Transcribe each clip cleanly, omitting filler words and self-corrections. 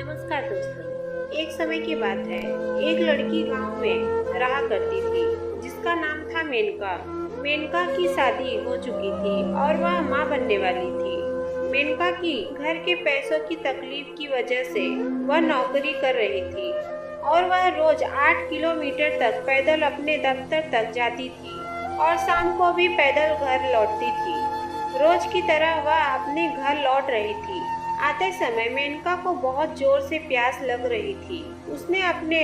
नमस्कार दोस्तों। एक समय की बात है, एक लड़की गांव में रहा करती थी जिसका नाम था मेनका। मेनका की शादी हो चुकी थी और वह माँ बनने वाली थी। मेनका की घर के पैसों की तकलीफ की वजह से वह नौकरी कर रही थी और वह रोज 8 किलोमीटर तक पैदल अपने दफ्तर तक जाती थी और शाम को भी पैदल घर लौटती थी। रोज की तरह वह अपने घर लौट रही थी। आते समय मेनका को बहुत जोर से प्यास लग रही थी। उसने अपने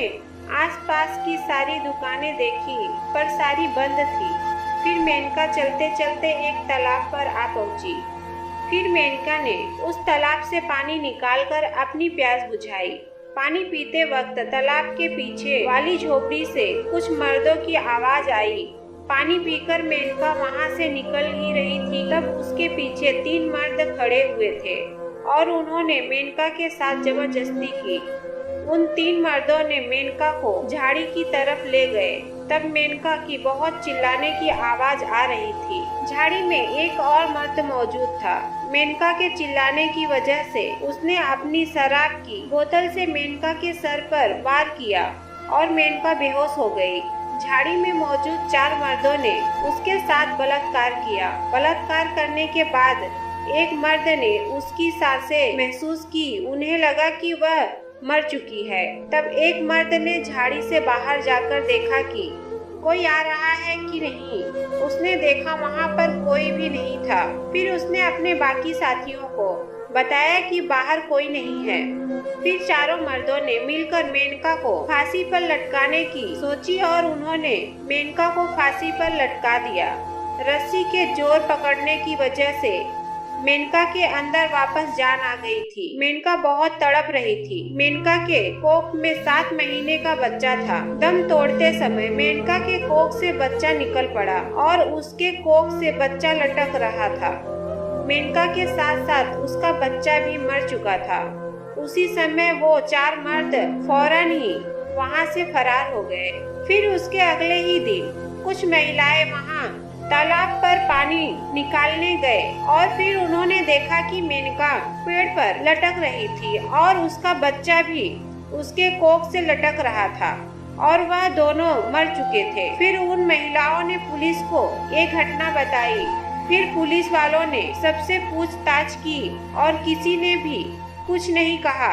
आसपास की सारी दुकानें देखी पर सारी बंद थी। फिर मेनका चलते चलते एक तालाब पर आ पहुंची। फिर मेनका ने उस तालाब से पानी निकालकर अपनी प्यास बुझाई। पानी पीते वक्त तालाब के पीछे वाली झोपड़ी से कुछ मर्दों की आवाज आई। पानी पीकर मेनका वहां से निकल ही रही थी, तब उसके पीछे 3 मर्द खड़े हुए थे और उन्होंने मेनका के साथ जबरदस्ती की। उन 3 मर्दों ने मेनका को झाड़ी की तरफ ले गए। तब मेनका की बहुत चिल्लाने की आवाज आ रही थी। झाड़ी में एक और मर्द मौजूद था। मेनका के चिल्लाने की वजह से उसने अपनी शराब की बोतल से मेनका के सर पर वार किया और मेनका बेहोश हो गई। झाड़ी में मौजूद 4 मर्दों ने उसके साथ बलात्कार किया। बलात्कार करने के बाद एक मर्द ने उसकी सांसें महसूस की। उन्हें लगा कि वह मर चुकी है। तब एक मर्द ने झाड़ी से बाहर जाकर देखा कि कोई आ रहा है कि नहीं। उसने देखा वहां पर कोई भी नहीं था। फिर उसने अपने बाकी साथियों को बताया कि बाहर कोई नहीं है। फिर चारों मर्दों ने मिलकर मेनका को फांसी पर लटकाने की सोची और उन्होंने मेनका को फांसी पर लटका दिया। रस्सी के जोर पकड़ने की वजह से मेनका के अंदर वापस जान आ गई थी। मेनका बहुत तड़प रही थी। मेनका के कोख में 7 महीने का बच्चा था। दम तोड़ते समय मेनका के कोख से बच्चा निकल पड़ा और उसके कोख से बच्चा लटक रहा था। मेनका के साथ साथ उसका बच्चा भी मर चुका था। उसी समय वो 4 मर्द फौरन ही वहां से फरार हो गए। फिर उसके अगले ही दिन कुछ महिलाएं वहां तालाब पर पानी निकालने गए और फिर उन्होंने देखा कि मेनका पेड़ पर लटक रही थी और उसका बच्चा भी उसके कोख से लटक रहा था और वह दोनों मर चुके थे। फिर उन महिलाओं ने पुलिस को ये घटना बताई। फिर पुलिस वालों ने सबसे पूछताछ की और किसी ने भी कुछ नहीं कहा।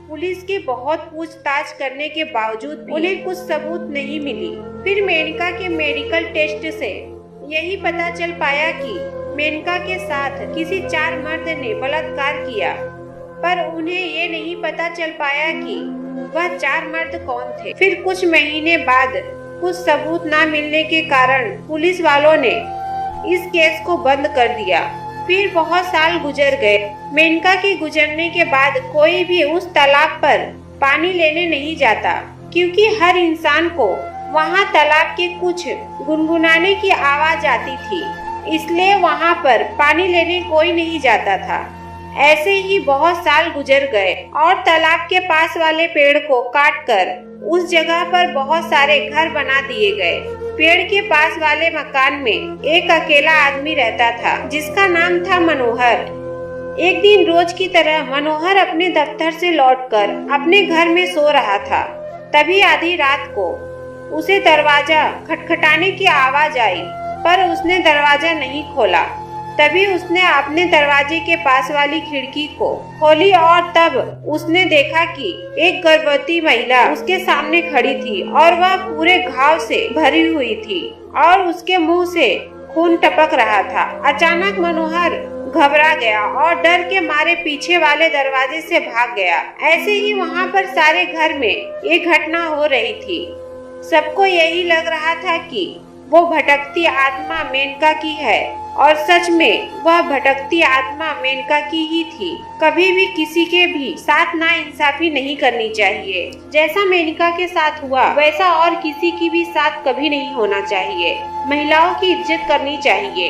पुलिस की बहुत पूछताछ करने के बावजूद उन्हें कुछ सबूत नहीं मिली। फिर मेनका के मेडिकल टेस्ट से यही पता चल पाया कि मेनका के साथ किसी 4 मर्द ने बलात्कार किया, पर उन्हें ये नहीं पता चल पाया कि वह 4 मर्द कौन थे। फिर कुछ महीने बाद कुछ सबूत न मिलने के कारण पुलिस वालों ने इस केस को बंद कर दिया। फिर बहुत साल गुजर गए। मेनका के गुजरने के बाद कोई भी उस तालाब पर पानी लेने नहीं जाता, क्योंकि हर इंसान को वहाँ तालाब के कुछ गुनगुनाने की आवाज आती थी, इसलिए वहाँ पर पानी लेने कोई नहीं जाता था। ऐसे ही बहुत साल गुजर गए और तालाब के पास वाले पेड़ को काटकर उस जगह पर बहुत सारे घर बना दिए गए। पेड़ के पास वाले मकान में एक अकेला आदमी रहता था जिसका नाम था मनोहर। एक दिन रोज की तरह मनोहर अपने दफ्तर से लौटकर अपने घर में सो रहा था। तभी आधी रात को उसे दरवाजा खटखटाने की आवाज आई, पर उसने दरवाजा नहीं खोला। तभी उसने अपने दरवाजे के पास वाली खिड़की को खोली और तब उसने देखा कि एक गर्भवती महिला उसके सामने खड़ी थी और वह पूरे घाव से भरी हुई थी और उसके मुंह से खून टपक रहा था। अचानक मनोहर घबरा गया और डर के मारे पीछे वाले दरवाजे से भाग गया। ऐसे ही वहाँ पर सारे घर में एक घटना हो रही थी। सबको यही लग रहा था कि वो भटकती आत्मा मेनका की है और सच में वह भटकती आत्मा मेनका की ही थी। कभी भी किसी के भी साथ नाइंसाफी नहीं करनी चाहिए। जैसा मेनका के साथ हुआ वैसा और किसी की भी साथ कभी नहीं होना चाहिए। महिलाओं की इज्जत करनी चाहिए।